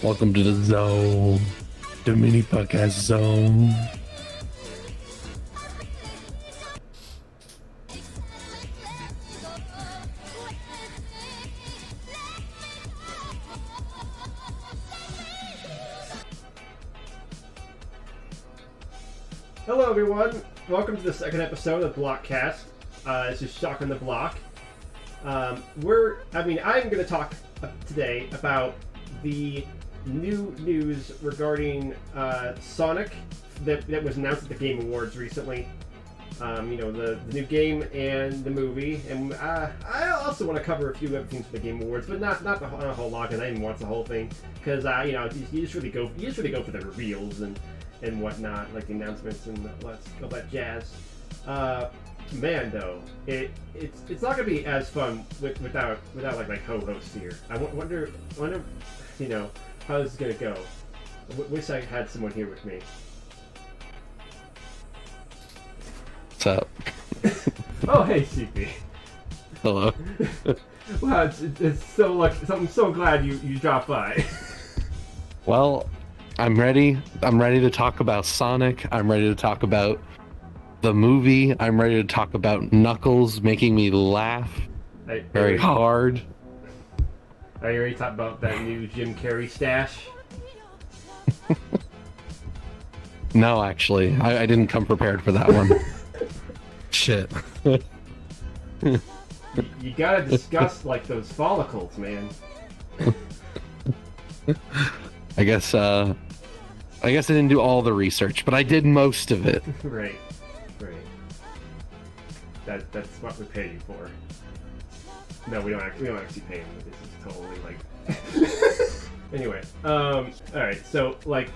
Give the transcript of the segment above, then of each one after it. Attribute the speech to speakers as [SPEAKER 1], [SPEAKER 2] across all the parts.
[SPEAKER 1] Welcome to the zone, the mini podcast zone.
[SPEAKER 2] Hello everyone, welcome to the second episode of BlockCast. This is Shocking the Block. I'm going to talk today about the new news regarding Sonic that was announced at the Game Awards recently. The new game and the movie, and I also want to cover a few other things for the Game Awards, but not a whole lot, because I didn't watch the whole thing. Because you just really go for the reveals and whatnot, like the announcements and all that jazz. Man, though, it's not gonna be as fun without like my co-hosts here. I wonder, how this is gonna go. I wish I had someone here with me.
[SPEAKER 1] What's up?
[SPEAKER 2] Oh, hey, CP.
[SPEAKER 1] Hello.
[SPEAKER 2] Wow, it's so lucky. I'm so glad you dropped by.
[SPEAKER 1] Well, I'm ready. I'm ready to talk about Sonic. I'm ready to talk about the movie. I'm ready to talk about Knuckles making me laugh very hard.
[SPEAKER 2] Are you ready to talk about that new Jim Carrey stash?
[SPEAKER 1] No, actually. I didn't come prepared for that one. Shit.
[SPEAKER 2] You gotta discuss, like, those follicles, man.
[SPEAKER 1] I guess I didn't do all the research, but I did most of it.
[SPEAKER 2] Right. That's what we pay you for. No, we don't actually pay him. This is totally like. Anyway, all right. So, like,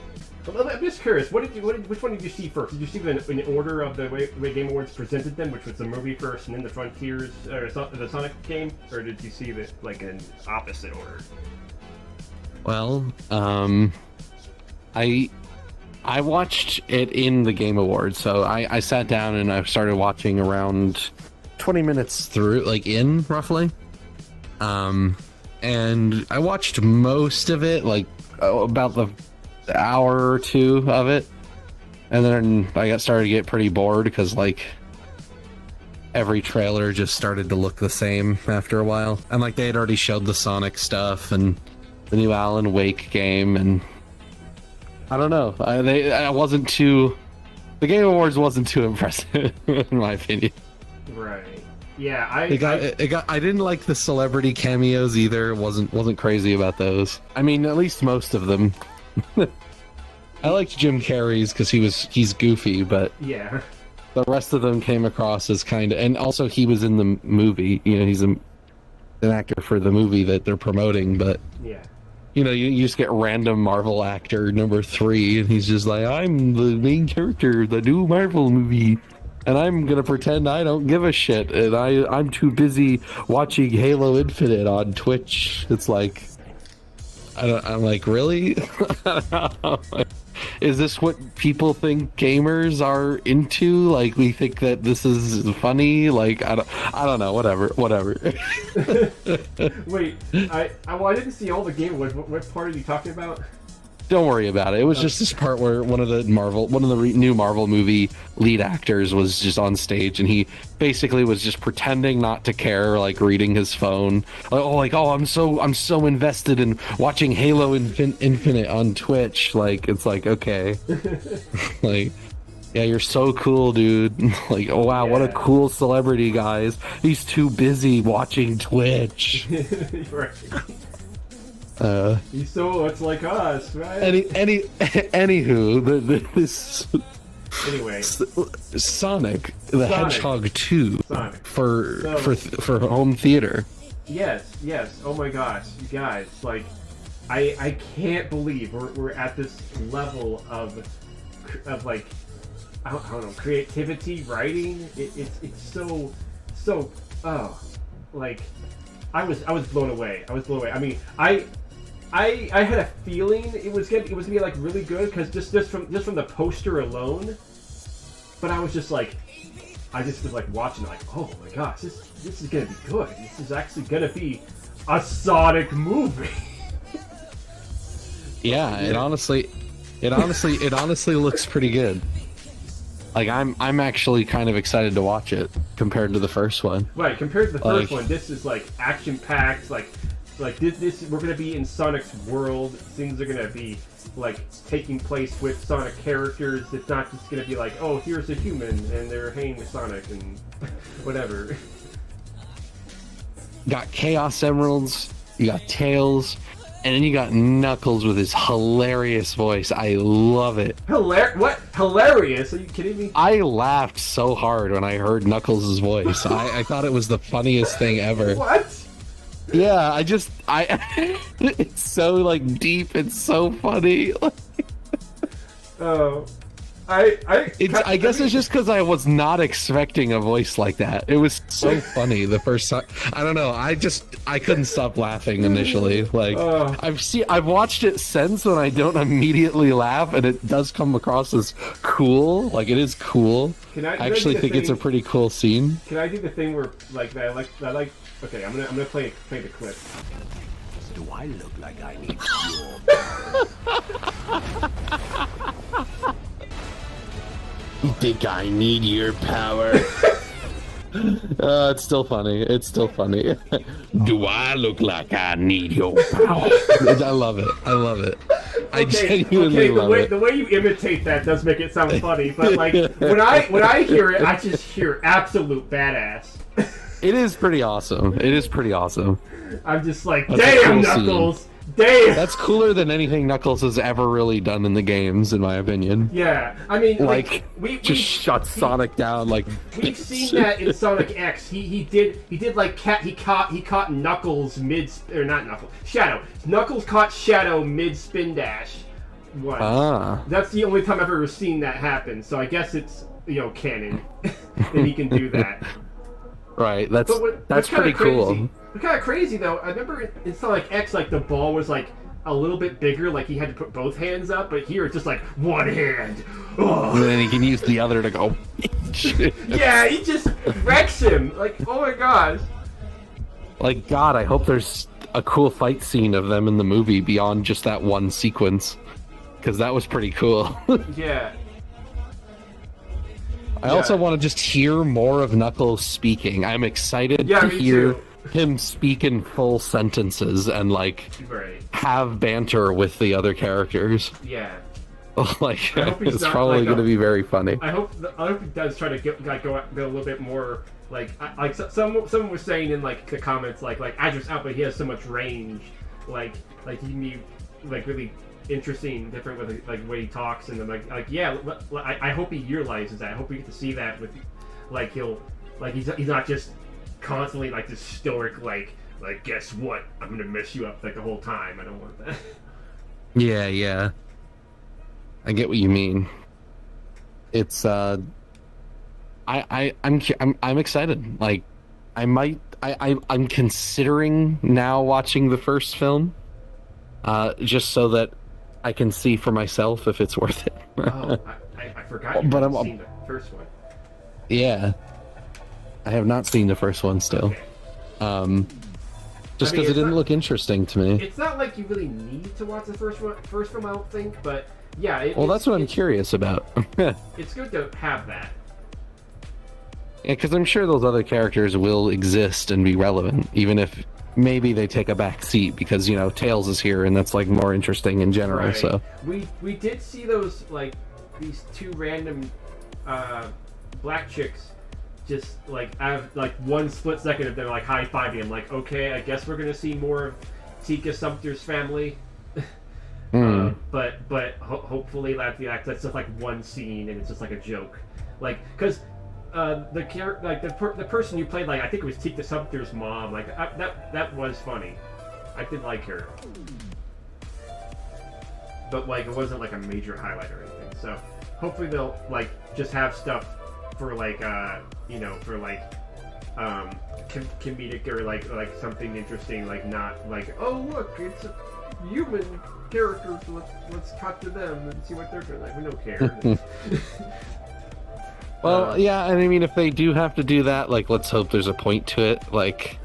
[SPEAKER 2] I'm just curious. Which one did you see first? Did you see them in order of the way Game Awards presented them, which was the movie first and then the Frontiers or the Sonic game, or did you see it like in opposite order?
[SPEAKER 1] Well, I watched it in the Game Awards, so I sat down and I started watching around 20 minutes through, like in roughly. And I watched most of it, like about the hour or two of it, and then I started to get pretty bored because like every trailer just started to look the same after a while, and like they had already showed the Sonic stuff and the new Alan Wake game, and I don't know. The Game Awards wasn't too impressive in my opinion.
[SPEAKER 2] Right. Yeah, I
[SPEAKER 1] didn't like the celebrity cameos either. Wasn't crazy about those. I mean, at least most of them. I liked Jim Carrey's because he's goofy, but
[SPEAKER 2] yeah,
[SPEAKER 1] the rest of them came across as kind of, and also he was in the movie. He's an actor for the movie that they're promoting, but
[SPEAKER 2] yeah.
[SPEAKER 1] You just get random Marvel actor number 3, and he's just like, I'm the main character, the new Marvel movie, and I'm gonna pretend I don't give a shit, and I'm too busy watching Halo Infinite on Twitch. It's like, I'm like, really? Is this what people think gamers are into? Like, we think that this is funny? Like, I don't know. Whatever.
[SPEAKER 2] Wait, I didn't see all the game. What part are you talking about?
[SPEAKER 1] Don't worry about it. It was just this part where one of the new Marvel movie lead actors was just on stage, and he basically was just pretending not to care, like reading his phone. I'm so invested in watching Halo Infinite on Twitch. Like, it's like, okay, like, yeah, you're so cool, dude. Like, oh wow, yeah. What a cool celebrity, guys. He's too busy watching Twitch.
[SPEAKER 2] Right. He's so it's like us, right?
[SPEAKER 1] Anywho, this.
[SPEAKER 2] Anyway,
[SPEAKER 1] Sonic the Hedgehog 2 for home theater.
[SPEAKER 2] Yes. Oh my gosh, you guys! Like, I can't believe we're at this level of like, I don't know, creativity, writing. It's so like, I was blown away. I mean, I had a feeling it was gonna be like really good, because just from the poster alone. But I was just like, I just was like watching it, like, oh my gosh, this is gonna be good. This is actually gonna be a Sonic movie.
[SPEAKER 1] Yeah, it honestly looks pretty good. Like I'm actually kind of excited to watch it compared to the first one.
[SPEAKER 2] Right, compared to the first one, this is like action packed. Like this we're gonna be in Sonic's world. Things are gonna be like taking place with Sonic characters. It's not just gonna be like, oh, here's a human and they're hanging with Sonic and whatever.
[SPEAKER 1] Got Chaos Emeralds, you got Tails, and then you got Knuckles with his hilarious voice. I love it.
[SPEAKER 2] What? Hilarious? Are you kidding me?
[SPEAKER 1] I laughed so hard when I heard Knuckles' voice. I thought it was the funniest thing ever.
[SPEAKER 2] What?
[SPEAKER 1] Yeah, it's so like deep and so funny.
[SPEAKER 2] Oh. I
[SPEAKER 1] guess it's just because I was not expecting a voice like that. It was so funny the first time. I don't know. I couldn't stop laughing initially. Like I've watched it since, and I don't immediately laugh, and it does come across as cool. Like it is cool. I actually think it's a pretty cool scene.
[SPEAKER 2] Can I do the thing where like I like? Okay, I'm gonna play the clip.
[SPEAKER 3] Do I look like I need your You think I need your power?
[SPEAKER 1] It's still funny. It's still funny.
[SPEAKER 3] Do I look like I need your power?
[SPEAKER 1] I love it. I love it. I genuinely love it.
[SPEAKER 2] The way you imitate that does make it sound funny, but like when I hear it, I just hear absolute badass.
[SPEAKER 1] It is pretty awesome. It is pretty awesome.
[SPEAKER 2] I'm just like,
[SPEAKER 1] That's
[SPEAKER 2] damn,
[SPEAKER 1] a cool
[SPEAKER 2] Knuckles!
[SPEAKER 1] Scene.
[SPEAKER 2] Damn!
[SPEAKER 1] That's cooler than anything Knuckles has ever really done in the games, in my opinion.
[SPEAKER 2] Yeah, I mean,
[SPEAKER 1] like we shut Sonic down. Like
[SPEAKER 2] we've seen that in Sonic X. He did like he caught Knuckles Shadow. Knuckles caught Shadow mid spin dash. Once. That's the only time I've ever seen that happen. So I guess it's canon that he can do that.
[SPEAKER 1] Right, that's pretty cool.
[SPEAKER 2] It's kind of crazy though. I remember in Sonic X, like the ball was like a little bit bigger, like he had to put both hands up, but here it's just like one hand. Oh.
[SPEAKER 1] And then he can use the other to go.
[SPEAKER 2] Yeah, he just wrecks him. Like, oh my gosh.
[SPEAKER 1] Like, God, I hope there's a cool fight scene of them in the movie beyond just that one sequence, because that was pretty cool.
[SPEAKER 2] Yeah.
[SPEAKER 1] I also want to just hear more of Knuckles speaking. I'm excited to hear him speak in full sentences and like have banter with the other characters.
[SPEAKER 2] Yeah.
[SPEAKER 1] Like it's probably going to be very funny.
[SPEAKER 2] I hope he does try to go a little bit more like someone was saying in like the comments like Idris Elba, he has so much range, like he can be like really interesting, different with like the way he talks, and then I hope he realizes that. I hope we get to see that with like he's not just constantly like this stoic like guess what, I'm gonna mess you up like the whole time. I don't want that.
[SPEAKER 1] Yeah. I get what you mean. It's I'm excited. Like I'm considering now watching the first film, just so that I can see for myself if it's worth it.
[SPEAKER 2] I forgot you hadn't seen the first one.
[SPEAKER 1] Yeah. I have not seen the first one still.
[SPEAKER 2] Okay.
[SPEAKER 1] Just because it didn't look interesting to me.
[SPEAKER 2] It's not like you really need to watch the first film, I don't think, but yeah.
[SPEAKER 1] That's what I'm curious about.
[SPEAKER 2] It's good to have that.
[SPEAKER 1] Yeah, because I'm sure those other characters will exist and be relevant, even if maybe they take a back seat because Tails is here and that's like more interesting in general.
[SPEAKER 2] Right.
[SPEAKER 1] So
[SPEAKER 2] we did see those these two random black chicks just like have like one split second of them like high-fiving. I'm like, okay, I guess we're gonna see more of Tika Sumpter's family. But hopefully that's just like one scene and it's just like a joke, like because the person you played, like I think it was Tika Sumpter's mom, like that was funny. I did like her, but like it wasn't like a major highlight or anything. So hopefully they'll like just have stuff for like comedic or like something interesting, like not like, oh look, it's a human characters, let's cut to them and see what they're doing. Like we don't care.
[SPEAKER 1] Well, yeah, and I mean, if they do have to do that, like, let's hope there's a point to it. Like,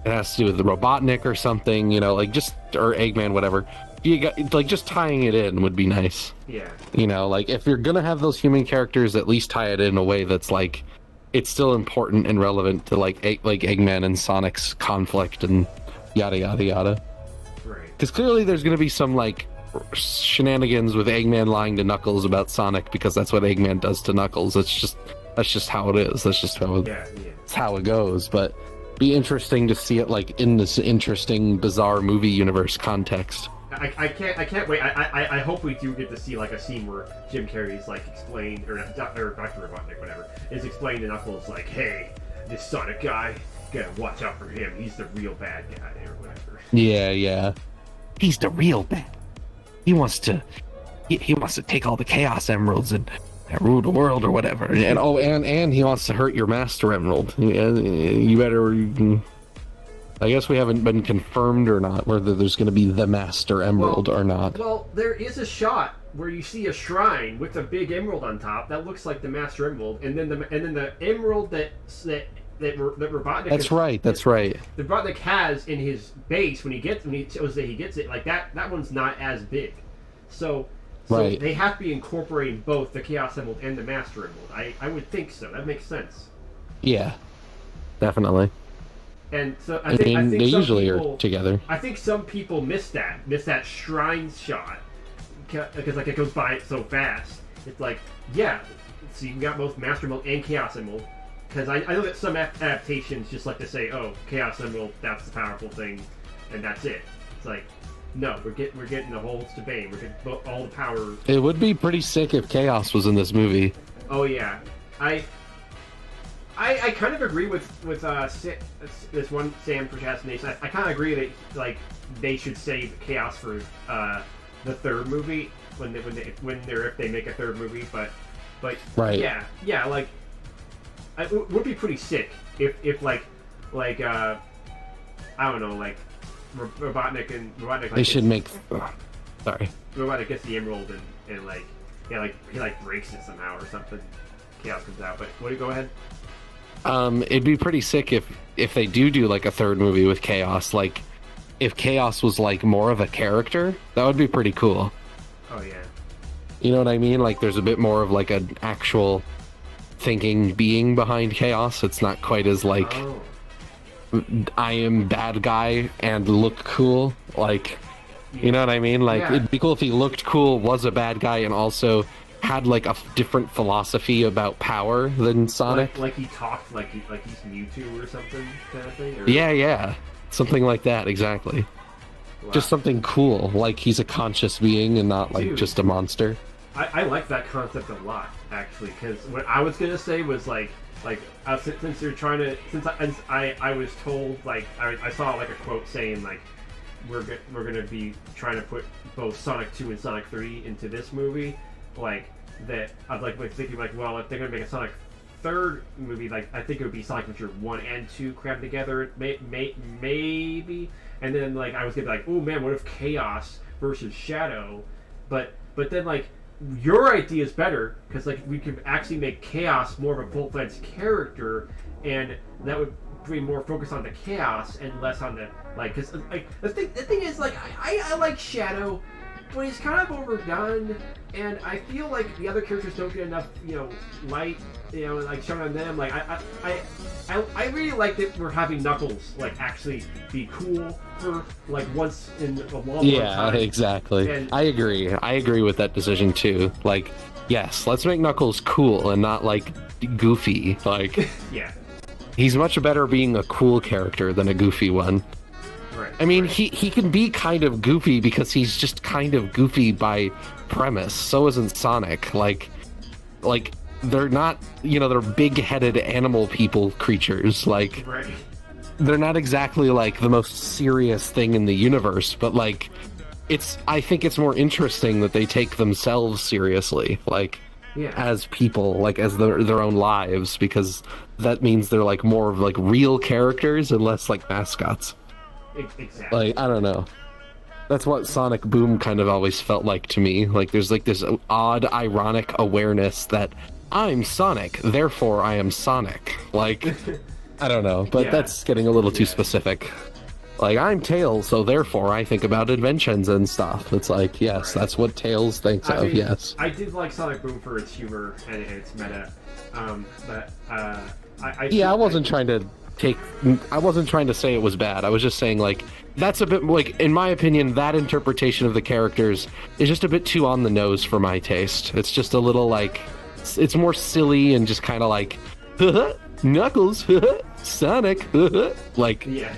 [SPEAKER 1] it has to do with the Robotnik or something, like or Eggman, whatever. you got like just tying it in would be nice.
[SPEAKER 2] Yeah.
[SPEAKER 1] You know, like if you're gonna have those human characters, at least tie it in a way that's like it's still important and relevant to like Eggman and Sonic's conflict and yada yada yada.
[SPEAKER 2] Right.
[SPEAKER 1] Because clearly there's gonna be some like shenanigans with Eggman lying to Knuckles about Sonic because that's what Eggman does to Knuckles. That's just how it is. That's just how it's how it goes. But be interesting to see it like in this interesting, bizarre movie universe context.
[SPEAKER 2] I can't wait. I hope we do get to see like a scene where Jim Carrey's like explained, or Dr. Robotnik, whatever, is explained to Knuckles like, hey, this Sonic guy, gotta watch out for him. He's the real bad guy, or whatever.
[SPEAKER 1] Yeah. He's the real bad. He wants to take all the Chaos Emeralds and rule the world or whatever. And he wants to hurt your Master Emerald. You better. I guess we haven't been confirmed or not whether there's going to be the Master Emerald or not.
[SPEAKER 2] Well, there is a shot where you see a shrine with a big emerald on top that looks like the Master Emerald, and then the emerald that Robotnik.
[SPEAKER 1] That's right.
[SPEAKER 2] The Robotnik has in his base when he shows that he gets it, like that one's not as big, so
[SPEAKER 1] right.
[SPEAKER 2] They have to be incorporating both the Chaos Emerald and the Master Emerald. I would think so. That makes sense.
[SPEAKER 1] Yeah, definitely.
[SPEAKER 2] And so I
[SPEAKER 1] mean,
[SPEAKER 2] think
[SPEAKER 1] they
[SPEAKER 2] some
[SPEAKER 1] usually
[SPEAKER 2] people,
[SPEAKER 1] are together.
[SPEAKER 2] I think some people miss that shrine shot because like it goes by so fast. It's like, yeah, so you got both Master Emerald and Chaos Emerald. Because I know that some adaptations just like to say, oh, Chaos Emerald, that's the powerful thing, and that's it. It's like, no, we're getting the whole shebang. We're getting all the power.
[SPEAKER 1] It would be pretty sick if Chaos was in this movie.
[SPEAKER 2] Oh yeah, I kind of agree with this one Sam Procrastination. I kind of agree that like they should save Chaos for the third movie if they make a third movie. But
[SPEAKER 1] right.
[SPEAKER 2] yeah, like it would be pretty sick if like I don't know, like Robotnik like
[SPEAKER 1] they should make. Sorry.
[SPEAKER 2] Robotnik gets the emerald and like he like breaks it somehow or something. Chaos comes out. But what do you go ahead?
[SPEAKER 1] It'd be pretty sick if they do like a third movie with Chaos. Like, if Chaos was like more of a character, that would be pretty cool.
[SPEAKER 2] Oh yeah.
[SPEAKER 1] You know what I mean? Like, there's a bit more of like an actual thinking being behind Chaos. It's not quite as like I am bad guy and look cool. Like, you know what I mean? Like, it'd be cool if he looked cool, was a bad guy, and also had like a different philosophy about power than Sonic.
[SPEAKER 2] Like he talked like he's Mewtwo or something kind of thing. Or...
[SPEAKER 1] Yeah, something like that. Exactly. Wow. Just something cool, like he's a conscious being and not like just a monster.
[SPEAKER 2] I like that concept a lot, actually, because what I was gonna say was like since you're trying to I was told like I saw like a quote saying like we're gonna be trying to put both Sonic 2 and Sonic 3 into this movie. Like that, I was like thinking like, well, if they're gonna make a Sonic third movie, like I think it would be Sonic Adventure 1 and 2 crammed together, maybe. And then like I was gonna be like, oh man, what if Chaos versus Shadow? But then like your idea is better because like we could actually make Chaos more of a full-fledged character, and that would be more focused on the Chaos and less on the like. Because like the thing is like I like Shadow. But he's kind of overdone, and I feel like the other characters don't get enough, light, like shown on them. Like I really like that we're having Knuckles like actually be cool for like once in a long time.
[SPEAKER 1] Yeah, exactly. And I agree with that decision too. Like, yes, let's make Knuckles cool and not like goofy. Like,
[SPEAKER 2] yeah,
[SPEAKER 1] he's much better being a cool character than a goofy one.
[SPEAKER 2] Right,
[SPEAKER 1] I mean, he can be kind of goofy because he's just kind of goofy by premise. So isn't Sonic. Like they're not, they're big-headed animal people creatures. Like,
[SPEAKER 2] right.
[SPEAKER 1] They're not exactly like the most serious thing in the universe, but like, I think it's more interesting that they take themselves seriously, like, as people, like as their own lives, because that means they're like more of like real characters and less like mascots.
[SPEAKER 2] Exactly.
[SPEAKER 1] Like, I don't know. That's what Sonic Boom kind of always felt like to me. Like, there's like this odd, ironic awareness that I'm Sonic, therefore I am Sonic. Like, I don't know, but that's getting a little too specific. Like, I'm Tails, so therefore I think about inventions and stuff. It's like, yes, that's what Tails thinks of, yes.
[SPEAKER 2] I did like Sonic Boom for its humor and its meta, but
[SPEAKER 1] I wasn't trying to say it was bad. I was just saying, like, that's a bit, like, in my opinion, that interpretation of the characters is just a bit too on the nose for my taste. It's just a little, like, it's more silly and just kind of like, Knuckles, Sonic, like,
[SPEAKER 2] yeah.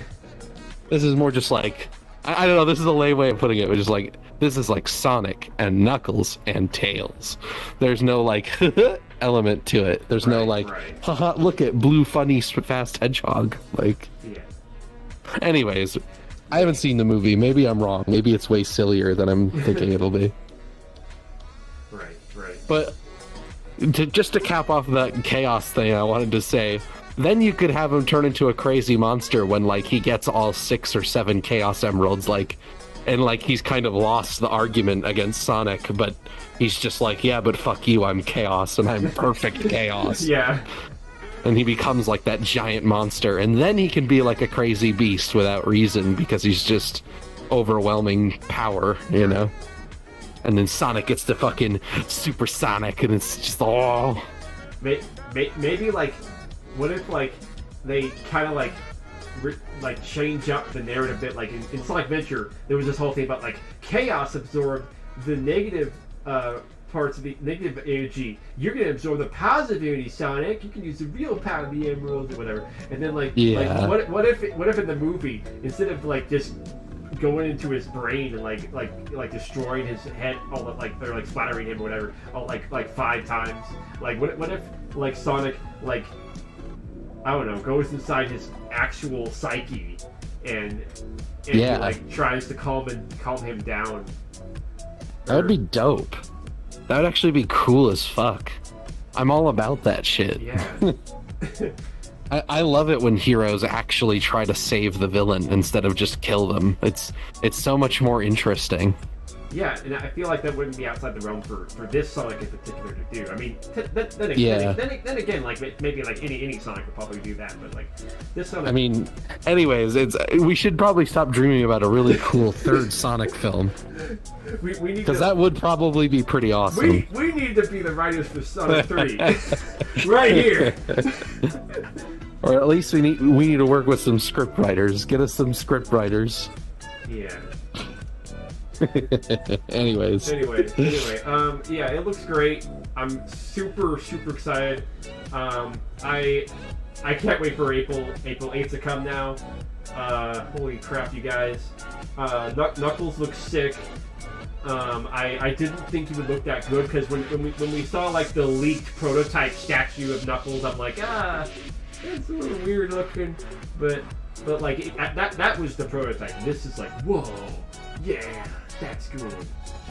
[SPEAKER 1] This is more just like, I don't know, this is a lame way of putting it, but just like, this is like Sonic and Knuckles and Tails. There's no, like, element to it. There's no, like, haha, look at blue, funny, fast hedgehog. Like,
[SPEAKER 2] yeah.
[SPEAKER 1] Anyways, I haven't seen the movie. Maybe I'm wrong. Maybe it's way sillier than I'm thinking it'll be.
[SPEAKER 2] Right.
[SPEAKER 1] But just to cap off that chaos thing, I wanted to say, then you could have him turn into a crazy monster when, like, he gets all 6 or 7 Chaos Emeralds, like, and, like, he's kind of lost the argument against Sonic, but he's just like, yeah, but fuck you, I'm Chaos, and I'm perfect Chaos.
[SPEAKER 2] Yeah.
[SPEAKER 1] And he becomes, like, that giant monster, and then he can be, like, a crazy beast without reason, because he's just overwhelming power, you know? And then Sonic gets to fucking Super Sonic, and it's just, oh...
[SPEAKER 2] Maybe, like... What if, like, they kind of, like change up the narrative a bit? Like, in Sonic Adventure, there was this whole thing about, like, Chaos absorbed the negative parts of the negative energy. You're going to absorb the positive energy, Sonic. You can use the real power of the emeralds or whatever. And then, like, what if in the movie, instead of, like, just going into his brain and, like destroying his head, all like, or, like, splattering him or whatever, all, like 5 times? Like, what if, like, Sonic, like... I don't know, goes inside his actual psyche and like tries to calm him down.
[SPEAKER 1] That would be dope. That would actually be cool as fuck. I'm all about that shit.
[SPEAKER 2] Yeah.
[SPEAKER 1] I love it when heroes actually try to save the villain instead of just kill them. It's so much more interesting.
[SPEAKER 2] Yeah, and I feel like that wouldn't be outside the realm for this Sonic in particular to do. I mean, then again, like, maybe like any Sonic would probably do that, but, like, this Sonic...
[SPEAKER 1] I mean, anyways, we should probably stop dreaming about a really cool third Sonic film.
[SPEAKER 2] We need
[SPEAKER 1] because that would probably be pretty awesome.
[SPEAKER 2] We need to be the writers for Sonic 3. Right here.
[SPEAKER 1] Or at least we need to work with some script writers. Get us some script writers.
[SPEAKER 2] Yeah.
[SPEAKER 1] Anyway,
[SPEAKER 2] yeah, it looks great. I'm super excited. I can't wait for April 8th to come now. Holy crap, you guys. Knuckles looks sick. I didn't think he would look that good, because when we saw, like, the leaked prototype statue of Knuckles, I'm like, it's a little weird looking, but like, that was the prototype. This is like, whoa, yeah, that's good.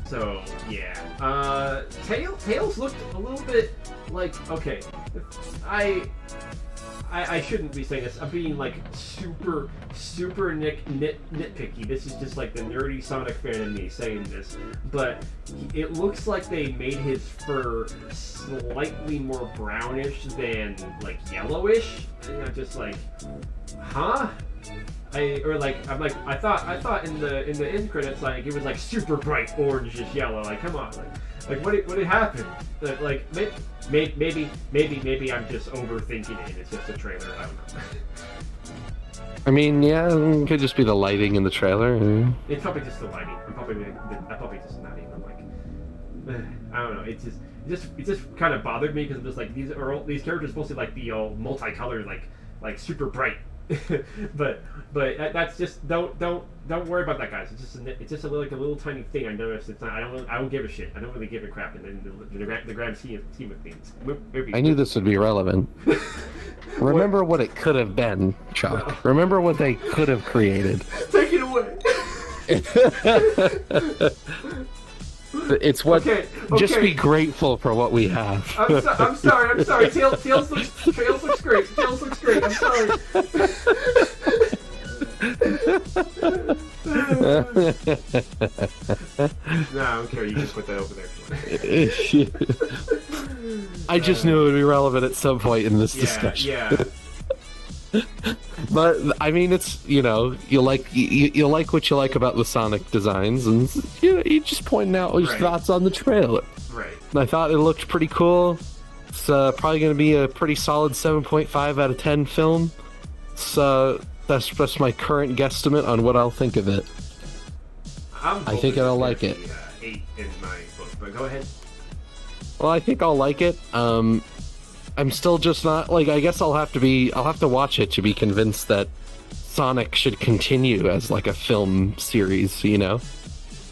[SPEAKER 2] So yeah, Tails looked a little bit like, okay, I shouldn't be saying this. I'm being, like, super nitpicky. This is just, like, the nerdy Sonic fan in me saying this. But it looks like they made his fur slightly more brownish than, like, yellowish. And I'm just like, huh? I thought in the end credits, like, it was, like, super bright orangish yellow. Like, come on, like what happened? Like, maybe I'm just overthinking it. It's just a trailer. I don't know.
[SPEAKER 1] I mean, yeah, it could just be the lighting in the trailer.
[SPEAKER 2] It's probably just the lighting. I'm probably just not even, like, I don't know. It just kind of bothered me, because I'm just like, these characters are supposed to, like, be all multicolored, like super bright. but that's just don't worry about that, guys. It's just a little tiny thing I noticed. It's not. I don't give a shit. I don't really give a crap in the grand scheme of things.
[SPEAKER 1] I knew this would be relevant. Remember what it could have been, Chuck. No. Remember what they could have created.
[SPEAKER 2] Take it away.
[SPEAKER 1] It's what. Okay. Just be grateful for what we have.
[SPEAKER 2] I'm sorry. Tails looks great. Tails looks great. I'm sorry. No, I don't care. You just put that over there.
[SPEAKER 1] I just knew it would be relevant at some point in this discussion.
[SPEAKER 2] Yeah.
[SPEAKER 1] But I mean, it's you like what you like about the Sonic designs, and you just pointing out your thoughts on the trailer.
[SPEAKER 2] Right.
[SPEAKER 1] And I thought it looked pretty cool. It's probably going to be a pretty solid 7.5 out of 10 film. So that's just my current guesstimate on what I'll think of it. I think I'll like it.
[SPEAKER 2] 8 in my book, but go ahead.
[SPEAKER 1] Well, I think I'll like it. I'm still just not like. I guess I'll have to watch it to be convinced that Sonic should continue as like a film series.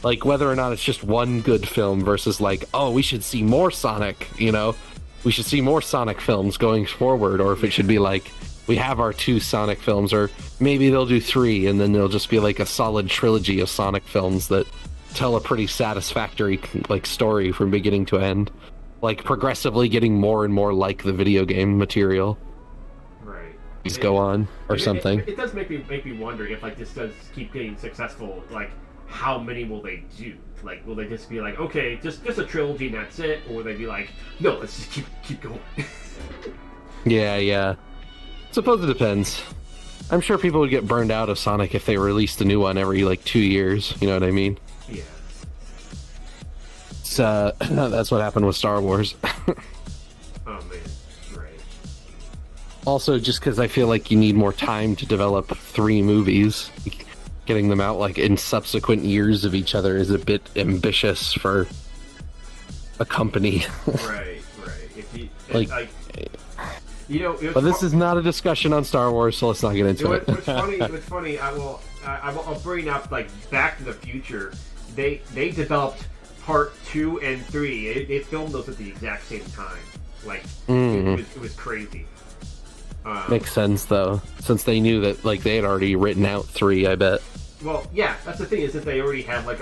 [SPEAKER 1] Like whether or not it's just one good film versus like, oh, we should see more Sonic. We should see more Sonic films going forward, or if it should be like we have our 2 Sonic films, or maybe they'll do 3 and then they'll just be like a solid trilogy of Sonic films that tell a pretty satisfactory like story from beginning to end. Like progressively getting more and more like the video game material.
[SPEAKER 2] Right.
[SPEAKER 1] Just go on or something.
[SPEAKER 2] It does make me wonder if like this does keep getting successful. Like, how many will they do? Like, will they just be like, okay, just a trilogy and that's it, or will they be like, no, let's just keep going?
[SPEAKER 1] Yeah. Suppose it depends. I'm sure people would get burned out of Sonic if they released a new one every like 2 years. You know what I mean?
[SPEAKER 2] Yeah.
[SPEAKER 1] That's what happened with Star Wars.
[SPEAKER 2] Oh man, right.
[SPEAKER 1] Also, just because I feel like you need more time to develop 3 movies, getting them out like in subsequent years of each other is a bit ambitious for a company.
[SPEAKER 2] Right. If you,
[SPEAKER 1] but this is not a discussion on Star Wars, so let's not get into it.
[SPEAKER 2] What's funny, I'll bring up like Back to the Future. They developed Part 2 and 3. They filmed those at the exact same time. Like it was crazy.
[SPEAKER 1] Makes sense though, since they knew that like they had already written out 3. I bet.
[SPEAKER 2] Well, yeah, that's the thing is that they already had like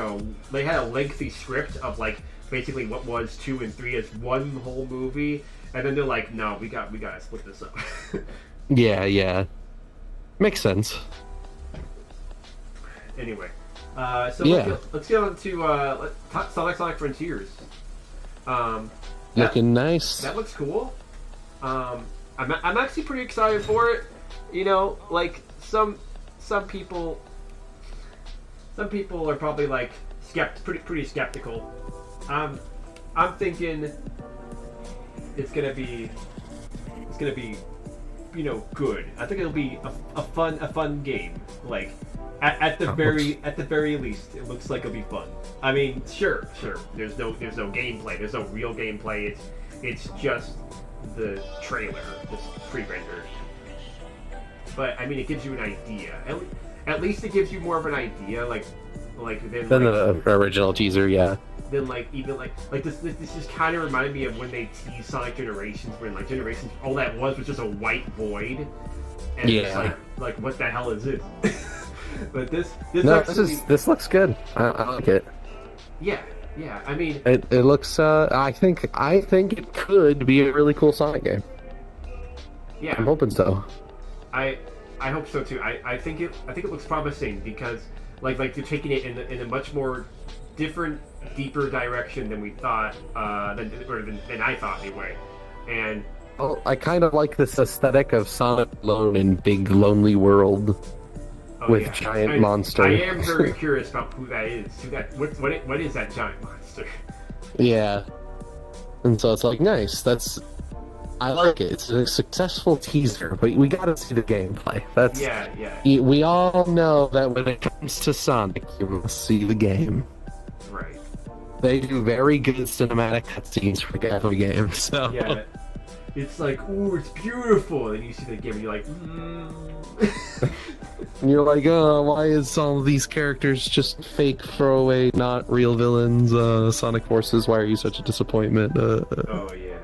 [SPEAKER 2] they had a lengthy script of like basically what was 2 and 3 as one whole movie, and then they're like, no, we gotta split this up.
[SPEAKER 1] Yeah, makes sense.
[SPEAKER 2] Anyway, let's get on to Sonic Frontiers.
[SPEAKER 1] Looking nice.
[SPEAKER 2] That looks cool. I'm actually pretty excited for it. Like some people are probably like pretty skeptical. I'm thinking it's gonna be good. I think it'll be a fun game. Like at the very least, it looks like it'll be fun. I mean, sure. There's no gameplay. There's no real gameplay. It's just the trailer, just pre-rendered. But I mean, it gives you an idea. At least it gives you more of an idea, than
[SPEAKER 1] the original teaser, yeah.
[SPEAKER 2] Then this just kind of reminded me of when they teased Sonic Generations, when like Generations, all that was just a white void, and it's like what the hell is this? But this
[SPEAKER 1] looks good. I like it.
[SPEAKER 2] Yeah. I mean,
[SPEAKER 1] it looks. I think it could be a really cool Sonic game.
[SPEAKER 2] Yeah,
[SPEAKER 1] I'm hoping so.
[SPEAKER 2] I hope so too. I think it looks promising because like they're taking it in a much more different, deeper direction than we thought, than I thought anyway. And
[SPEAKER 1] I kind of like this aesthetic of Sonic alone in big lonely world with giant monster.
[SPEAKER 2] I am very curious about who that is. What is that giant monster?
[SPEAKER 1] Yeah, and so it's like nice. I like it. It's a successful teaser, but we gotta see the gameplay.
[SPEAKER 2] Yeah.
[SPEAKER 1] We all know that when it comes to Sonic, you must see the game.
[SPEAKER 2] Right.
[SPEAKER 1] They do very good cinematic cutscenes for every game. So
[SPEAKER 2] yeah, it's like, ooh, it's beautiful, and you see the game, and you're like,
[SPEAKER 1] And you're like, oh, why is all of these characters just fake throwaway, not real villains? Sonic Forces, why are you such a disappointment?
[SPEAKER 2] Oh yeah.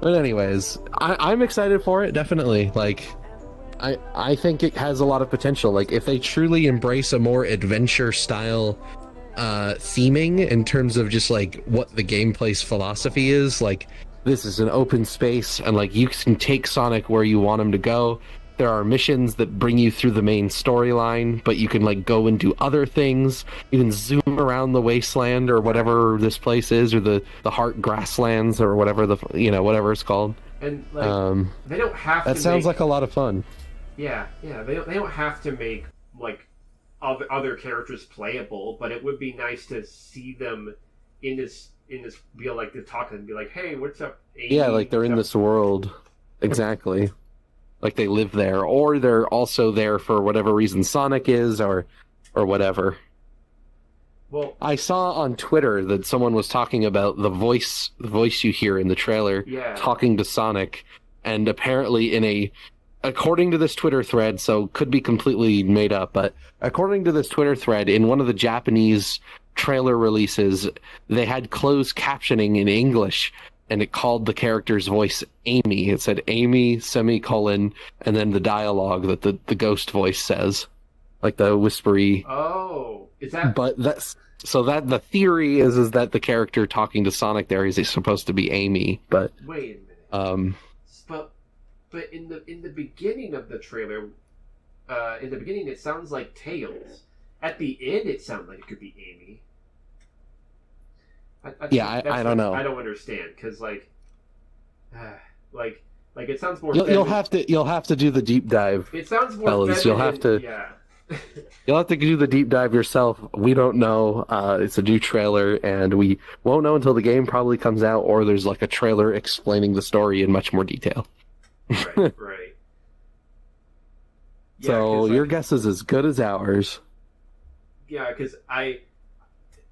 [SPEAKER 1] But anyways, I'm excited for it, definitely. Like, I think it has a lot of potential. Like, if they truly embrace a more adventure style theming in terms of just like what the gameplay's philosophy is, like this is an open space and like you can take Sonic where you want him to go. There are missions that bring you through the main storyline, but you can like go and do other things. You can zoom around the wasteland or whatever this place is, or the Heart Grasslands or whatever whatever it's called.
[SPEAKER 2] And like they don't have to.
[SPEAKER 1] That sounds
[SPEAKER 2] make,
[SPEAKER 1] like a lot of fun.
[SPEAKER 2] Yeah. They don't have to make like other characters playable, but it would be nice to see them in this be like to talk and be like, hey, what's up? Amy?
[SPEAKER 1] Yeah, like they're in this world. Exactly. Like they live there, or they're also there for whatever reason Sonic is, or whatever.
[SPEAKER 2] Well,
[SPEAKER 1] I saw on Twitter that someone was talking about the voice you hear in the trailer, talking to Sonic, and apparently according to this Twitter thread, so could be completely made up, but according to this Twitter thread, in one of the Japanese trailer releases, they had closed captioning in English, and it called the character's voice Amy. It said Amy, semicolon, and then the dialogue that the ghost voice says. Like the whispery.
[SPEAKER 2] Oh, is that?
[SPEAKER 1] But that's so that the theory is that the character talking to Sonic there is supposed to be Amy. But
[SPEAKER 2] wait a minute. But in the beginning of the trailer, in the beginning it sounds like Tails. At the end, it sounds like it could be Amy.
[SPEAKER 1] I don't know.
[SPEAKER 2] I don't understand because like it sounds more.
[SPEAKER 1] You'll have to do the deep dive.
[SPEAKER 2] It sounds more.
[SPEAKER 1] Fellas, you'll have to.
[SPEAKER 2] Yeah.
[SPEAKER 1] You'll have to do the deep dive yourself. We don't know. It's a new trailer, and we won't know until the game probably comes out, or there's like a trailer explaining the story in much more detail.
[SPEAKER 2] Right. Yeah,
[SPEAKER 1] so your guess is as good as ours.
[SPEAKER 2] Yeah, because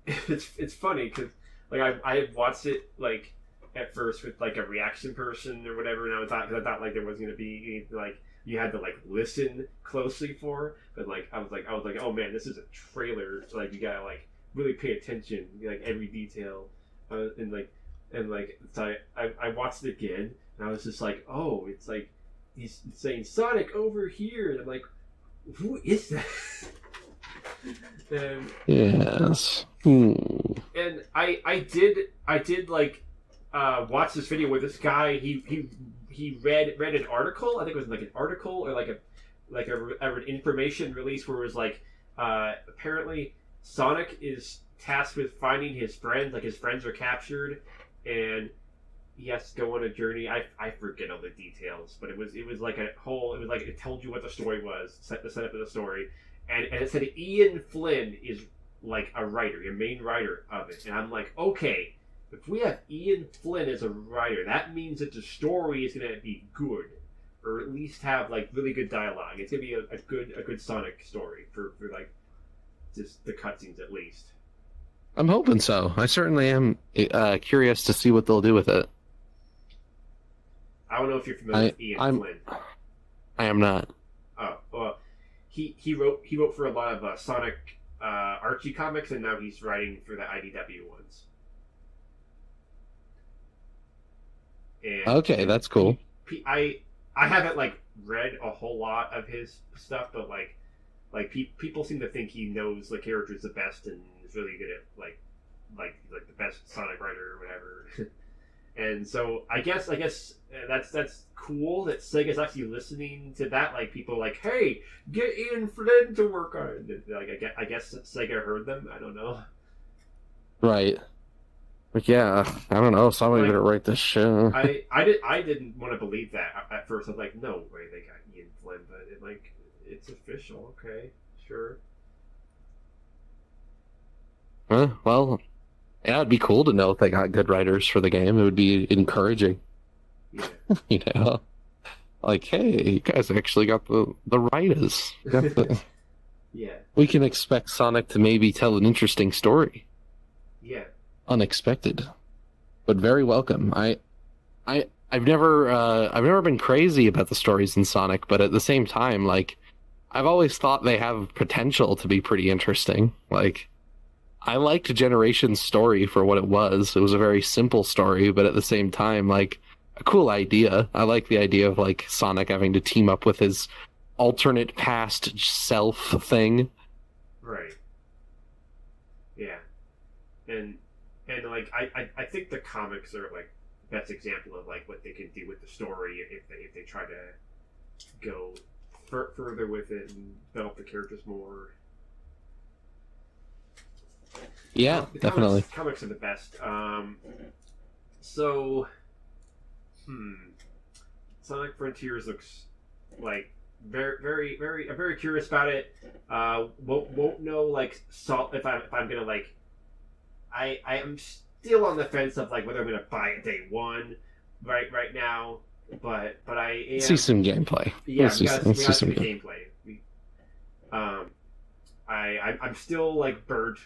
[SPEAKER 2] it's funny because like I had watched it like at first with like a reaction person or whatever, and I thought like there was gonna be like you had to like listen closely for, but like I was like oh man, this is a trailer, so like you gotta like really pay attention, like every detail, and so I watched it again, and I was just like, oh, it's like he's saying Sonic over here, and I'm like, who is that? And,
[SPEAKER 1] yes.
[SPEAKER 2] And I did like watch this video where this guy he read an article. I think it was like an article or like an information release where it was like apparently Sonic is tasked with finding his friends. Like his friends are captured, and he has to go on a journey. I forget all the details, but it was like a whole. It was like it told you what the story was, the setup of the story, and it said Ian Flynn is like a writer, a main writer of it, and I'm like, okay. If we have Ian Flynn as a writer, that means that the story is going to be good, or at least have like really good dialogue. It's going to be a good Sonic story for like just the cutscenes at least.
[SPEAKER 1] I'm hoping so. I certainly am curious to see what they'll do with it.
[SPEAKER 2] I don't know if you're familiar with Ian Flynn.
[SPEAKER 1] I am not.
[SPEAKER 2] Oh, well, he wrote for a lot of Sonic Archie comics, and now he's writing for the IDW ones. And
[SPEAKER 1] okay, that's cool.
[SPEAKER 2] I haven't like read a whole lot of his stuff, but people seem to think he knows the characters the best and is really good at like the best Sonic writer or whatever. And so I guess that's cool that Sega's actually listening to that. Like people are like, hey, get Ian Flynn to work on it. Like I guess Sega heard them. I don't know.
[SPEAKER 1] Right. But yeah, I don't know. Somebody better write this shit.
[SPEAKER 2] I didn't want to believe that at first. I was like, no way they got Ian Flynn, but it's official. Okay, sure.
[SPEAKER 1] Well, yeah, it'd be cool to know if they got good writers for the game. It would be encouraging.
[SPEAKER 2] Yeah.
[SPEAKER 1] You know, like, hey, you guys actually got the writers.
[SPEAKER 2] Yeah. We
[SPEAKER 1] can expect Sonic to maybe tell an interesting story.
[SPEAKER 2] Yeah.
[SPEAKER 1] Unexpected, but very welcome. I've never been crazy about the stories in Sonic, but at the same time, like, I've always thought they have potential to be pretty interesting. Like, I liked Generation's story for what it was. It was a very simple story, but at the same time, like, a cool idea. I like the idea of like Sonic having to team up with his alternate past self thing.
[SPEAKER 2] Right. Yeah. And like I think the comics are like the best example of like what they can do with the story if they try to go further with it and develop the characters more.
[SPEAKER 1] Yeah, definitely.
[SPEAKER 2] Comics are the best. So, Sonic Frontiers looks like I'm very curious about it. Won't know like if I'm gonna like. I am still on the fence of like whether I'm gonna buy it day one, right now. But I am,
[SPEAKER 1] see some gameplay.
[SPEAKER 2] Yeah,
[SPEAKER 1] we got some
[SPEAKER 2] gameplay. I'm still like burnt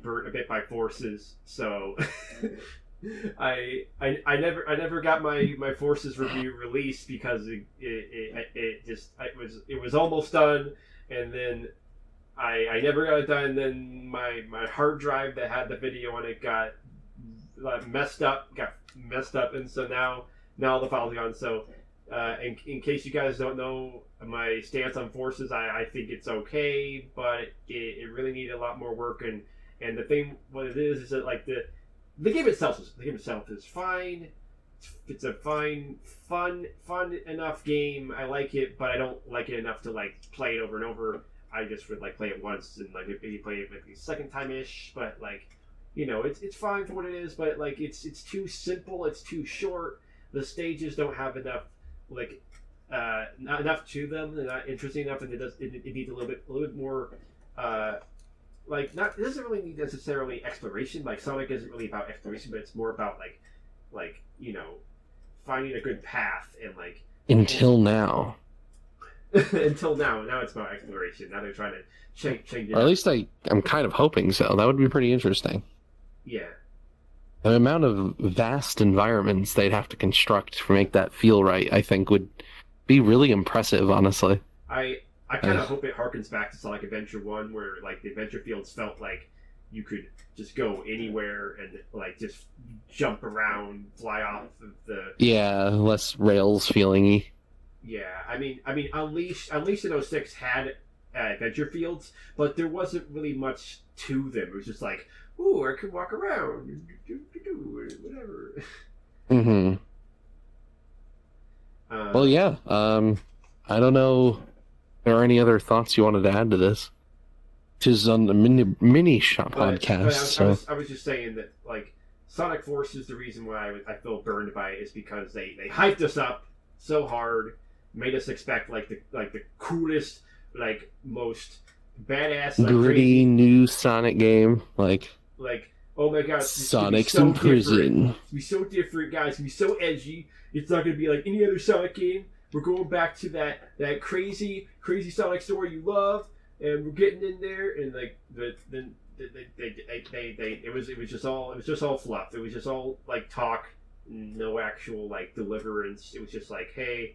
[SPEAKER 2] a bit by Forces, so I never got my Forces review released because it was almost done, and then I never got it done. And then my hard drive that had the video on it got messed up, and so now the file's gone. So in case you guys don't know my stance on Forces, I think it's okay, but it really needed a lot more work. And the thing, what it is that like the game itself is fine. It's a fine, fun enough game. I like it, but I don't like it enough to like play it over and over. I just would like play it once and like maybe play it maybe second time ish. But like, it's fine for what it is. But like, it's too simple. It's too short. The stages don't have enough like not enough to them. They're not interesting enough, and it needs a little bit more. Like it doesn't really need necessarily exploration. Like Sonic isn't really about exploration, but it's more about like finding a good path and like
[SPEAKER 1] until now.
[SPEAKER 2] Until now it's about exploration. Now they're trying to change it.
[SPEAKER 1] Or at least I'm kind of hoping so. That would be pretty interesting.
[SPEAKER 2] Yeah.
[SPEAKER 1] The amount of vast environments they'd have to construct to make that feel right, I think, would be really impressive, honestly.
[SPEAKER 2] I kind of hope it harkens back to Sonic Adventure 1, where like the adventure fields felt like you could just go anywhere and like just jump around, fly off of the... Yeah,
[SPEAKER 1] less rails feeling-y.
[SPEAKER 2] Yeah, I mean, Unleashed in 06 had adventure fields, but there wasn't really much to them. It was just like, ooh, I could walk around, whatever.
[SPEAKER 1] Mm-hmm. Well, yeah. I don't know. Are there any other thoughts you wanted to add to this? Tis on the mini shop podcast.
[SPEAKER 2] I was just saying that like Sonic Force is the reason why I feel burned by it is because they hyped us up so hard, made us expect like the coolest, like most badass, like,
[SPEAKER 1] gritty
[SPEAKER 2] crazy,
[SPEAKER 1] new Sonic game, like
[SPEAKER 2] oh my god,
[SPEAKER 1] Sonic's in prison.
[SPEAKER 2] It's gonna be so different, guys. It's gonna be so edgy. It's not gonna be like any other Sonic game. We're going back to that crazy Sonic story you love, and we're getting in there, and like it was just all fluff. It was just all like talk, no actual like deliverance. It was just like, hey,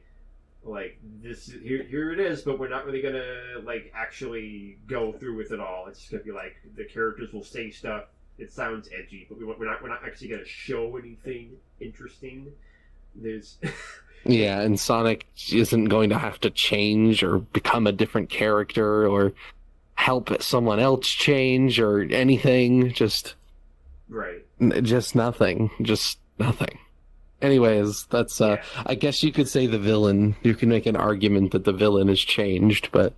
[SPEAKER 2] like this here it is, but we're not really gonna like actually go through with it all. It's just gonna be like the characters will say stuff. It sounds edgy, but we're not actually gonna show anything interesting. There's
[SPEAKER 1] yeah, and Sonic isn't going to have to change or become a different character or help someone else change or anything. Just nothing. Just nothing. Anyways, that's I guess you could say the villain. You can make an argument that the villain has changed, but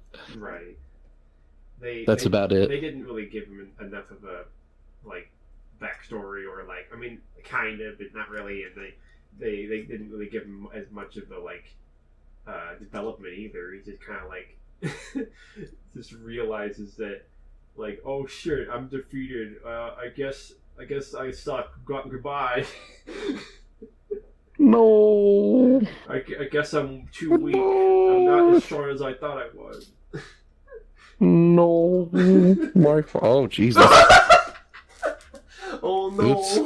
[SPEAKER 1] that's about it.
[SPEAKER 2] They didn't really give him enough of a like backstory, or like, I mean, kind of, but not really, and they didn't really give him as much of a like development either. He just kind of like just realizes that like, oh shit, I'm defeated. I guess I suck. Goodbye.
[SPEAKER 1] No.
[SPEAKER 2] I guess I'm too weak. I'm not as strong as I thought I was.
[SPEAKER 1] No. Oh Jesus.
[SPEAKER 2] Oh no.
[SPEAKER 1] It's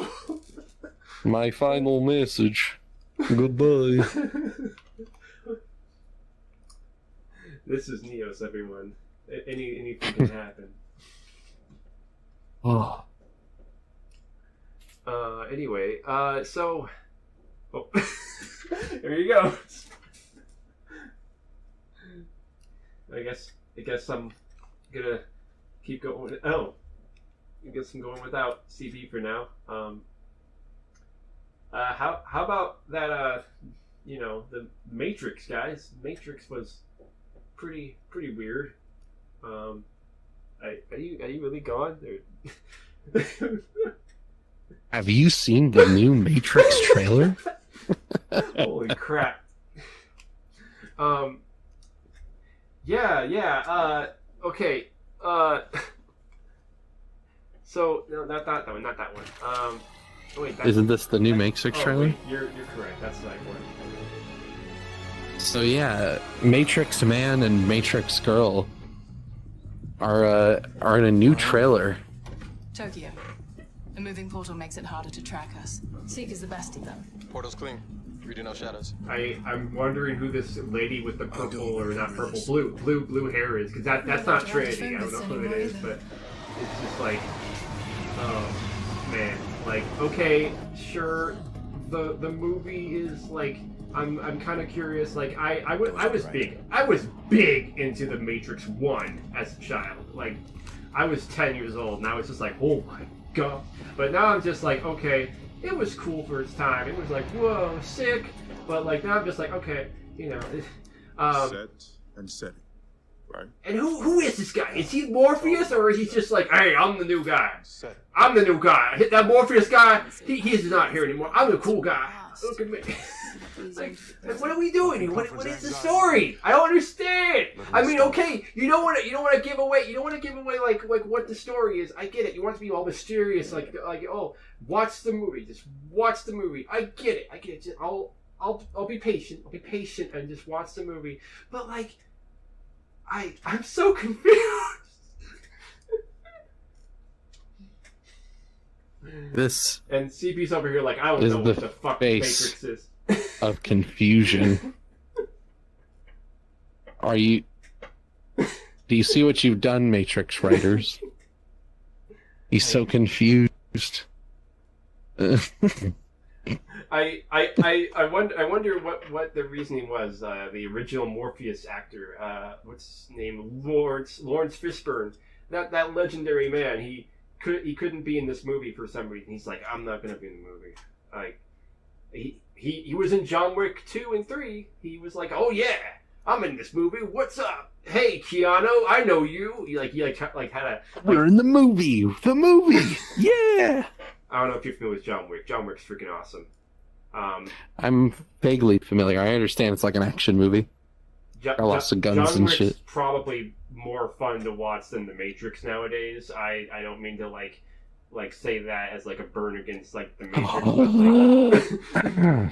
[SPEAKER 1] my final message. Goodbye.
[SPEAKER 2] This is Neos, everyone. Anything can happen.
[SPEAKER 1] Oh.
[SPEAKER 2] Anyway, so... Oh. There you go. I guess I'm gonna keep going. Oh. I guess I'm going without CB for now. How about that, the Matrix, guys? Matrix was pretty weird. Are you really gone?
[SPEAKER 1] Have you seen the new Matrix trailer?
[SPEAKER 2] Holy crap. Yeah. Okay. So no, not that one. Not that one. Wait.
[SPEAKER 1] Isn't this the new Matrix trailer?
[SPEAKER 2] Wait, you're correct. That's the right one.
[SPEAKER 1] So yeah, Matrix Man and Matrix Girl are in a new trailer.
[SPEAKER 4] Tokyo. A moving portal makes it harder to track us. Seek is the best of them.
[SPEAKER 5] Portal's clean. We do no shadows.
[SPEAKER 2] I'm wondering who this lady with the purple or not purple, blue hair is, because that's not Trinity. I don't know who it is, but it's just like, oh man, like okay, sure, the movie is like. I'm kind of curious. Like I was big into the Matrix 1 as a child. Like I was 10 years old, and I was just like, oh my god. But now I'm just like, okay, it was cool for its time. It was like, whoa, sick. But like now I'm just like, okay, you know.
[SPEAKER 6] Set and setting, right?
[SPEAKER 2] And who is this guy? Is he Morpheus, or is he just like, hey, I'm the new guy.
[SPEAKER 6] Set.
[SPEAKER 2] I'm the new guy. That Morpheus guy, he's not here anymore. I'm the cool guy. Look at me. Like, what are we doing here? What is the story? I don't understand. I mean, okay, you don't want to give away like what the story is. I get it. You want it to be all mysterious, like oh, watch the movie. Just watch the movie. I get it. Just, I'll be patient. I'll be patient and just watch the movie. But like, I'm so confused.
[SPEAKER 1] This
[SPEAKER 2] and CB's over here like, I don't know what the fuck Matrix is.
[SPEAKER 1] Of confusion. Do you see what you've done, Matrix writers? He's so confused.
[SPEAKER 2] I wonder what the reasoning was. The original Morpheus actor, what's his name, Lawrence Fishburne, that legendary man. He couldn't be in this movie for some reason. He's like, I'm not gonna be in the movie. Like he was in John Wick 2 and 3. He was like, oh yeah, I'm in this movie. What's up? Hey Keanu, I know you. He had a.
[SPEAKER 1] We're in the movie. The movie. Yeah.
[SPEAKER 2] I don't know if you're familiar with John Wick. John Wick's freaking awesome.
[SPEAKER 1] I'm vaguely familiar. I understand it's like an action movie. Lots of guns and shit.
[SPEAKER 2] Probably more fun to watch than The Matrix nowadays. I don't mean to like say that as like a burn against like The Matrix.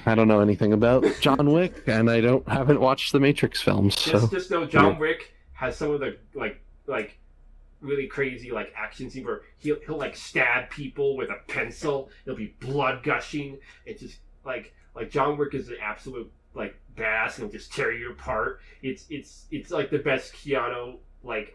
[SPEAKER 1] I don't know anything about John Wick, and I haven't watched the Matrix films. So
[SPEAKER 2] just know John Wick has some of the like really crazy like action scene where he'll like stab people with a pencil. There'll be blood gushing. It's just like John Wick is an absolute like badass and he'll just tear you apart. It's like the best Keanu like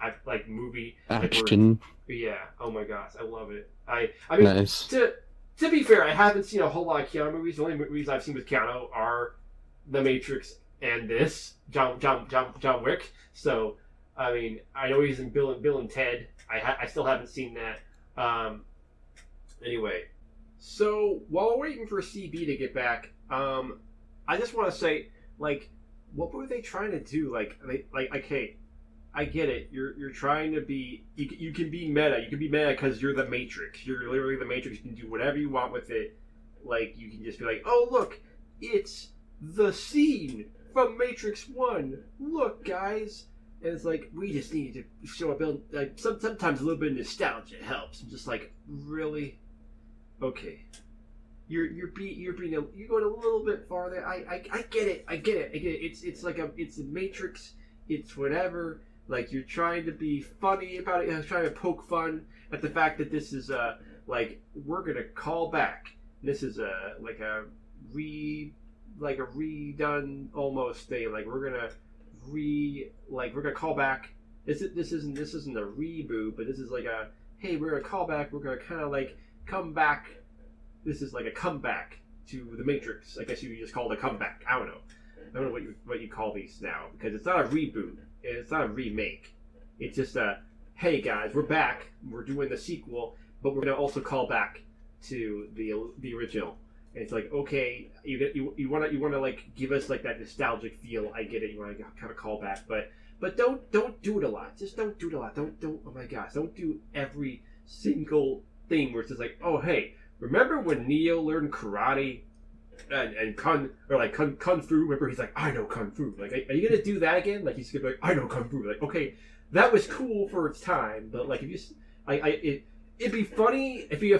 [SPEAKER 2] movie
[SPEAKER 1] action.
[SPEAKER 2] Yeah. Oh my gosh, I love it. I mean,
[SPEAKER 1] nice.
[SPEAKER 2] To be fair, I haven't seen a whole lot of Keanu movies. The only movies I've seen with Keanu are The Matrix and this John Wick. So I mean, I know he's in Bill and Ted. I still haven't seen that. Anyway, so while we're waiting for CB to get back, I just want to say, like, what were they trying to do? Like, okay, I get it. You're trying to be. You can be meta. You can be meta because you're the Matrix. You're literally the Matrix. You can do whatever you want with it. Like, you can just be like, oh look, it's the scene from Matrix 1. Look, guys. And it's like, we just need to show a build. Like, sometimes a little bit of nostalgia helps. I'm just like, really? Okay. You're going a little bit farther. I get it. It's like it's a Matrix. It's whatever. Like, you're trying to be funny about it. You're trying to poke fun at the fact that this is like, we're gonna call back. This is a redone almost thing. Like, we're gonna call back. This isn't a reboot, but this is like a, hey, we're gonna call back. We're gonna kind of like come back. This is like a comeback to the Matrix. I guess you could just call it a comeback. I don't know what you call these now, because it's not a reboot. It's not a remake. It's just a, hey guys, we're back. We're doing the sequel, but we're gonna also call back to the original. And it's like, okay, you want to like give us like that nostalgic feel. I get it. You want to kind of call back, but don't do it a lot. Just don't do it a lot. Don't. Oh my gosh, don't do every single thing where it's just like, oh hey, remember when Neo learned karate? and kung fu. Remember, he's like, I know kung fu. Like, are you gonna do that again? Like, he's gonna be like, I know kung fu. Like, okay, that was cool for its time, but like, if you, it'd be funny. It'd be a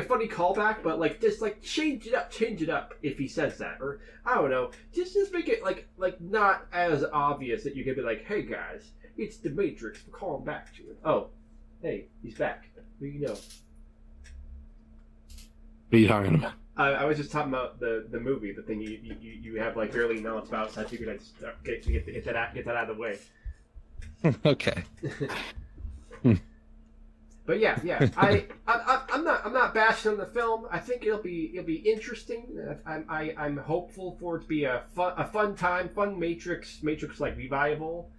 [SPEAKER 2] funny callback, but like, just like change it up if he says that, or I don't know, just make it like not as obvious that you can be like, hey guys, it's the Matrix. We're calling back to it. Oh, hey, he's back. Who do you know?
[SPEAKER 1] What are you talking about?
[SPEAKER 2] I was just talking about the movie, the thing you have like barely knowledge about, so I figured I'd get that out of the way.
[SPEAKER 1] Okay.
[SPEAKER 2] But yeah, I'm not bashing on the film. I think it'll be interesting. I'm hopeful for it to be a fun time, fun Matrix like revival,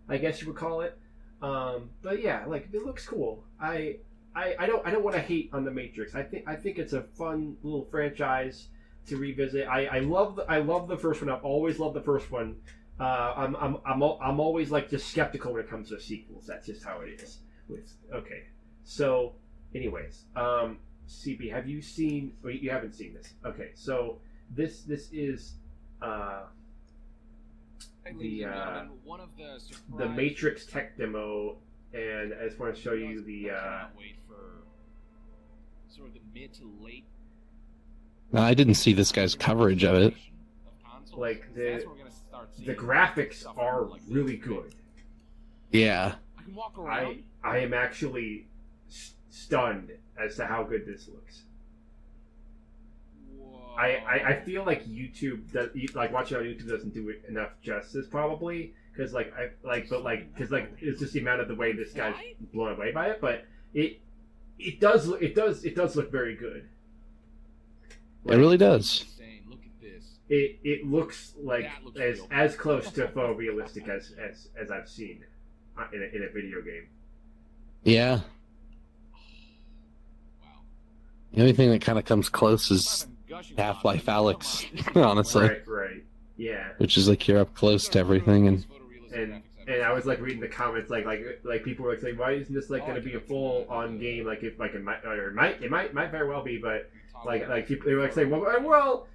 [SPEAKER 2] I guess you would call it. But yeah, like it looks cool. I don't want to hate on the Matrix. I think it's a fun little franchise to revisit. I love the first one. I've always loved the first one. I'm always like just skeptical when it comes to sequels. That's just how it is. Okay. So, anyways, CB, have you seen? Well, you haven't seen this. Okay, so this is the Matrix tech demo, and I just want to show you the.
[SPEAKER 7] Wait for sort of the mid to late.
[SPEAKER 1] No, I didn't see this guy's coverage of it.
[SPEAKER 2] Like the graphics are really good.
[SPEAKER 1] Yeah.
[SPEAKER 7] I can walk around.
[SPEAKER 2] I am actually stunned as to how good this looks.
[SPEAKER 7] Whoa.
[SPEAKER 2] I feel like YouTube does, like watching on YouTube doesn't do it enough justice probably because it's just the amount of the way this guy's blown away by it, but it does look very good.
[SPEAKER 1] It really does.
[SPEAKER 7] Look at this.
[SPEAKER 2] It looks like
[SPEAKER 7] looks
[SPEAKER 2] as close to photorealistic as I've seen in a video game.
[SPEAKER 1] Yeah.
[SPEAKER 7] Wow.
[SPEAKER 1] The only thing that kind of comes close is Half-Life Alyx, honestly.
[SPEAKER 2] Right. Yeah.
[SPEAKER 1] Which is like you're up close to everything, and
[SPEAKER 2] I was like reading the comments, like people were like saying, why isn't this like going to be a full on game? Like if like it might very well be, but like people, they were like saying, well,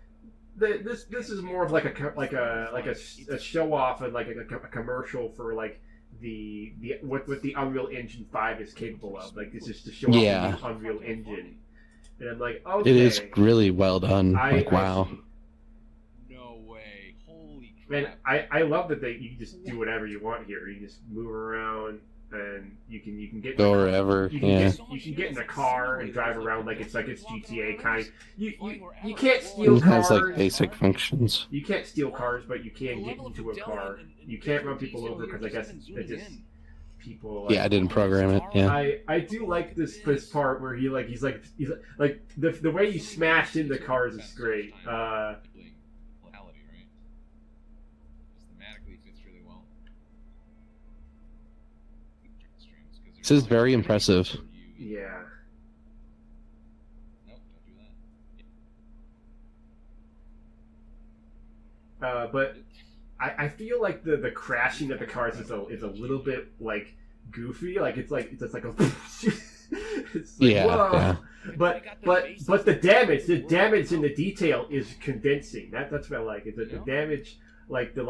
[SPEAKER 2] this is more of like a show off and like a commercial for like the what the Unreal Engine 5 is capable of. Like this is to show off the Unreal Engine, and I'm like, okay,
[SPEAKER 1] it is really well done. Wow.
[SPEAKER 7] No way! Holy
[SPEAKER 2] Man,
[SPEAKER 7] crap!
[SPEAKER 2] I love that you just do whatever you want here. You just move around and you can get
[SPEAKER 1] Go wherever.
[SPEAKER 2] you can get in a car and drive around like it's GTA kind. You can't steal
[SPEAKER 1] It
[SPEAKER 2] cars.
[SPEAKER 1] has like basic functions.
[SPEAKER 2] You can't steal cars, but you can get into a car. You can't run people over because I guess it's just people. Like,
[SPEAKER 1] Yeah, I didn't program it. Yeah.
[SPEAKER 2] I do like this part where he's like the way you smash into cars is great.
[SPEAKER 1] This is very impressive.
[SPEAKER 2] Yeah.
[SPEAKER 7] Nope, don't do that.
[SPEAKER 2] But I feel like the crashing of the cars is a little bit like goofy. Like it's just like a it's like, whoa.
[SPEAKER 1] Yeah.
[SPEAKER 2] But the damage in the detail is convincing. That's what I like. Is that the damage, like the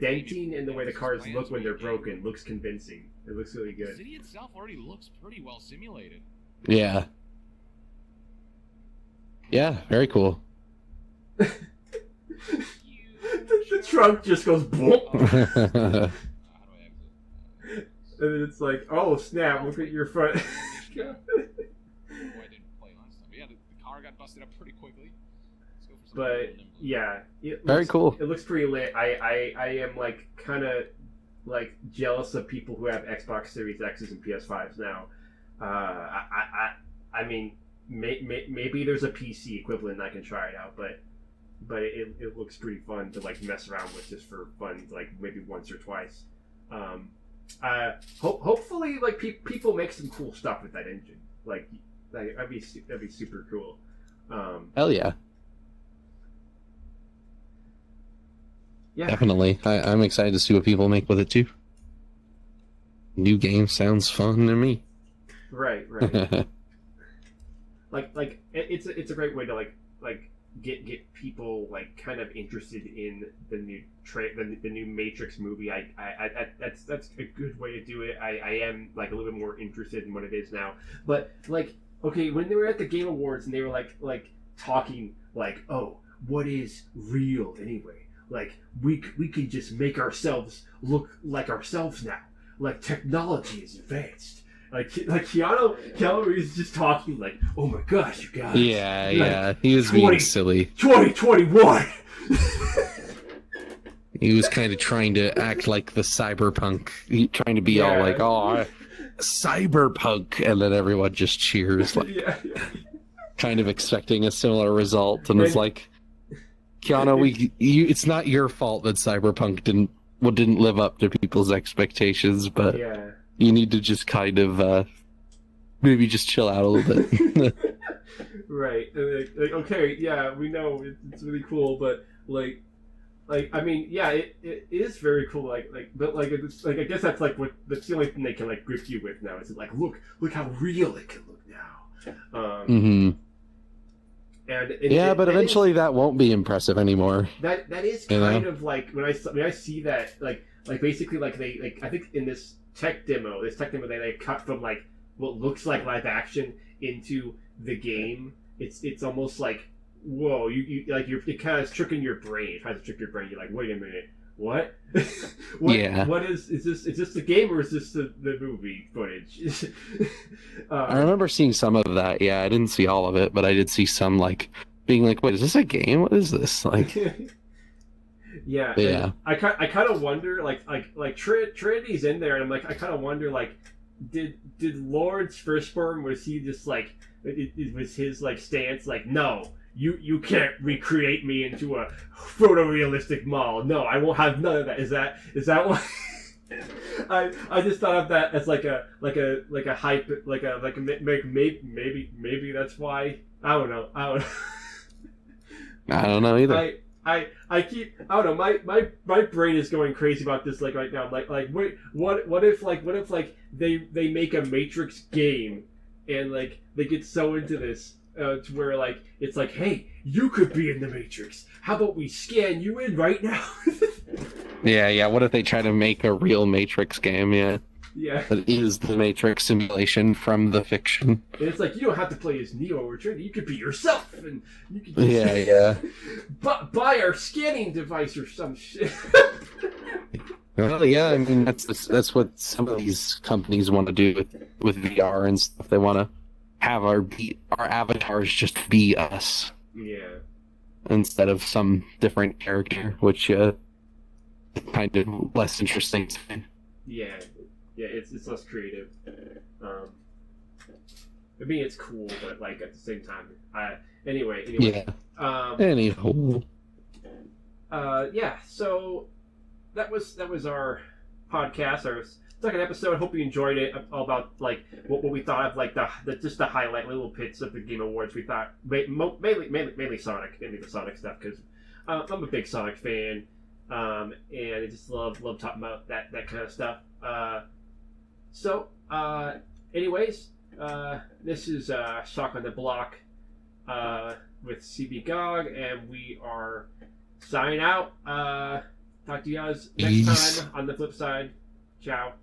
[SPEAKER 2] denting and the way the cars look when they're broken looks convincing. It looks really good.
[SPEAKER 7] The city itself already looks pretty well simulated.
[SPEAKER 1] Yeah. Yeah, very cool.
[SPEAKER 2] The trunk just goes boom.
[SPEAKER 7] How do I exit?
[SPEAKER 2] And then it's like, oh snap! Look at your front.
[SPEAKER 7] Oh, I didn't play last time. But yeah, the car got busted up pretty quickly. Let's go for something a
[SPEAKER 2] But
[SPEAKER 7] little nimbler.
[SPEAKER 2] yeah,
[SPEAKER 1] Very cool.
[SPEAKER 2] It looks pretty lit. I am like kind of like jealous of people who have Xbox Series X's and PS5s now. I mean, maybe there's a PC equivalent I can try it out, but it looks pretty fun to like mess around with just for fun, like maybe once or twice. Hopefully, like people make some cool stuff with that engine. Like that'd be super cool.
[SPEAKER 1] Hell yeah.
[SPEAKER 2] Yeah,
[SPEAKER 1] Definitely. I'm excited to see what people make with it too. New game sounds fun to me.
[SPEAKER 2] right. it's a great way to get people like kind of interested in the new the new Matrix movie. That's a good way to do it. I am like a little bit more interested in what it is now. But like, okay, when they were at the Game Awards and they were like talking like, oh, what is real anyway? Like we can just make ourselves look like ourselves now. Like technology is advanced. Like Keanu Reeves just talking like, oh my gosh, you guys.
[SPEAKER 1] Yeah, he was being silly.
[SPEAKER 2] 2021.
[SPEAKER 1] He was kind of trying to act like the cyberpunk, trying to be all like, oh, cyberpunk, and then everyone just cheers, like, kind of expecting a similar result, and it's like, Keanu, it's not your fault that cyberpunk didn't live up to people's expectations, but.
[SPEAKER 2] Yeah.
[SPEAKER 1] You need to just kind of maybe just chill out a little bit.
[SPEAKER 2] Right. Like, okay, yeah, we know it's really cool, but like I mean, yeah, it is very cool. But it's like I guess that's that's the only thing they can like grip you with now. Is like look how real it can look now. And
[SPEAKER 1] but eventually that won't be impressive anymore.
[SPEAKER 2] That is kind of like when I see that like basically like they I think in this tech demo they cut from like what looks like live action into the game. It's almost like, whoa, you like it kind of tricking your brain. It tries to trick your brain. You're like, wait a minute, what? What is this the game or is this the movie footage?
[SPEAKER 1] I remember seeing some of that. Yeah, I didn't see all of it, but I did see some like being like, wait, is this a game? What is this like?
[SPEAKER 2] Yeah. I kind of wonder, like Trinity's in there, and I'm like, I kind of wonder, like, did Lawrence Fishburne, was he just like, it was his like stance, like, no, you can't recreate me into a photorealistic model. No, I won't have none of that. Is that what? I just thought of that as like a hype, maybe that's why. I don't know.
[SPEAKER 1] I don't know either.
[SPEAKER 2] I don't know, my brain is going crazy about this like right now. Like what if they make a Matrix game and like they get so into this to where like it's like, hey, you could be in the Matrix. How about we scan you in right now?
[SPEAKER 1] Yeah. What if they try to make a real Matrix game? Yeah. That is the Matrix simulation from the fiction.
[SPEAKER 2] And it's like, you don't have to play as Neo or Trinity. You could be yourself, and you could just buy our scanning device or some shit.
[SPEAKER 1] Well, yeah, I mean that's what some of these companies want to do with VR and stuff. They want to have our avatars just be us.
[SPEAKER 2] Yeah.
[SPEAKER 1] Instead of some different character, which kind of less interesting to me.
[SPEAKER 2] Yeah. Yeah, it's less creative. I mean, it's cool, but like at the same time, anyway.
[SPEAKER 1] Yeah. Anywho.
[SPEAKER 2] Yeah. So that was our podcast, our second episode. Hope you enjoyed it. All about like what we thought of like the highlight little bits of the Game Awards. We thought mainly Sonic, mainly the Sonic stuff, because I'm a big Sonic fan, and I just love talking about that kind of stuff. Anyways, this is Shock on the Block with CBGog, and we are signing out. Talk to you guys next time on the flip side. Ciao.